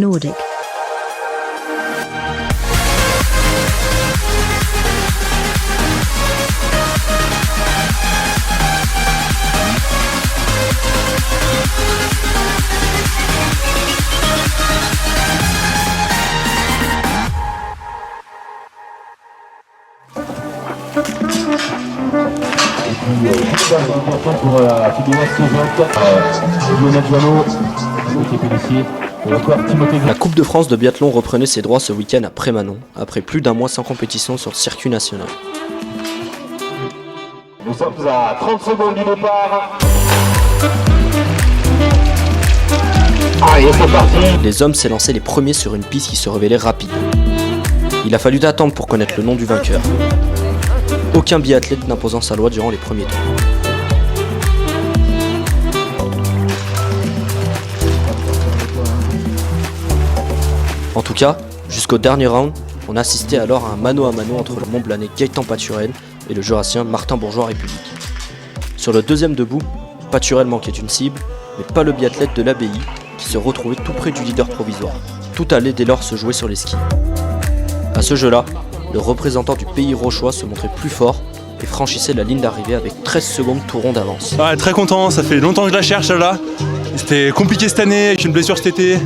Nordic. Pour la fédération Lionel Joanneau, qui est policier. La Coupe de France de biathlon reprenait ses droits ce week-end à Prémanon, après plus d'un mois sans compétition sur le circuit national. Nous sommes à 30 secondes du départ. Allez, c'est parti. Les hommes s'élançaient les premiers sur une piste qui se révélait rapide. Il a fallu attendre pour connaître le nom du vainqueur. Aucun biathlète n'imposant sa loi durant les premiers tours. En tout cas, jusqu'au dernier round, on assistait alors à un mano à mano entre le Montblanais Gaëtan Paturel et le Jurassien Martin Bourgeois République. Sur le deuxième debout, Paturel manquait une cible, mais pas le biathlète de l'abbaye qui se retrouvait tout près du leader provisoire. Tout allait dès lors se jouer sur les skis. À ce jeu-là, le représentant du pays rochois se montrait plus fort et franchissait la ligne d'arrivée avec 13 secondes tout rond d'avance. Ouais, très content, ça fait longtemps que je la cherche là. C'était compliqué cette année avec une blessure cet été.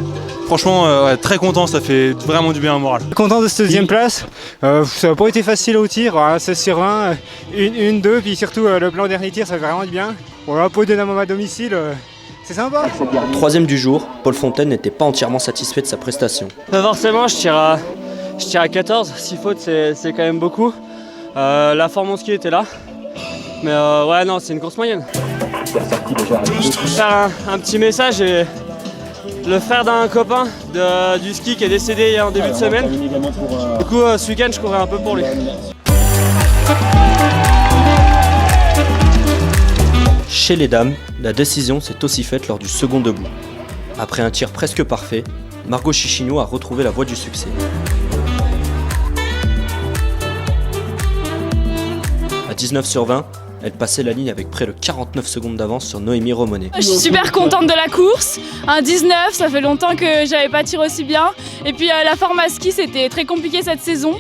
Franchement, ouais, très content, ça fait vraiment du bien au moral. Content de cette deuxième place, ça n'a pas été facile au tir, 16 sur 20, 1-2, puis surtout le plan dernier tir, ça fait vraiment du bien. Bon, la peau de Dynamo à domicile, c'est sympa. Troisième du jour, Paul Fontaine n'était pas entièrement satisfait de sa prestation. Forcément, je tire à 14, 6 fautes c'est quand même beaucoup. La forme en ski était là, mais ouais non, c'est une course moyenne. Faire un petit message et le frère d'un copain du ski qui est décédé en début de semaine. Du coup, ce week-end, je courais un peu pour lui. Chez les dames, la décision s'est aussi faite lors du second debout. Après un tir presque parfait, Margot Chichigno a retrouvé la voie du succès. À 19 sur 20, elle passait la ligne avec près de 49 secondes d'avance sur Noémie Romonet. Je suis super contente de la course. Un 19, ça fait longtemps que j'avais pas tiré aussi bien. Et puis la forme à ski, c'était très compliqué cette saison,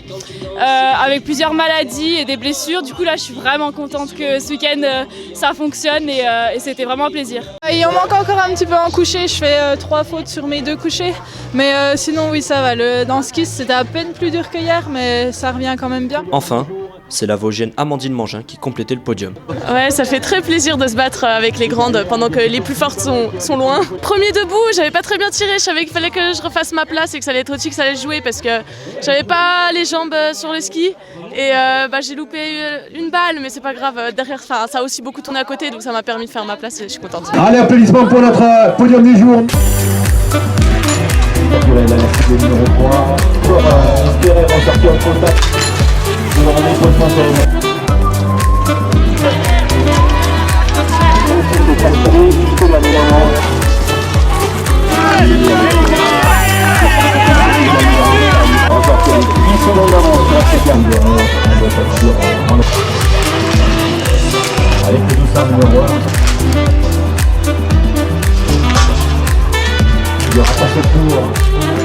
avec plusieurs maladies et des blessures. Du coup là, je suis vraiment contente que ce week-end ça fonctionne et c'était vraiment un plaisir. Il en manque encore un petit peu en coucher. Je fais 3 fautes sur mes 2 couchers. Mais sinon oui, ça va. Dans le ski, c'était à peine plus dur que hier, mais ça revient quand même bien. Enfin, c'est la Vosgienne Amandine Mangin qui complétait le podium. Ouais, ça fait très plaisir de se battre avec les grandes pendant que les plus fortes sont loin. Premier debout, j'avais pas très bien tiré, je savais qu'il fallait que je refasse ma place et que ça allait être au-dessus, que ça allait jouer parce que j'avais pas les jambes sur le ski et j'ai loupé une balle, mais c'est pas grave. Derrière, ça a aussi beaucoup tourné à côté, donc ça m'a permis de faire ma place et je suis contente. Allez, applaudissements pour notre podium du jour. La cible numéro 3, pour espérer ressortir en contact. Paul Fontaine. Avec le dossard numéro 1. Il y aura pas ce tour.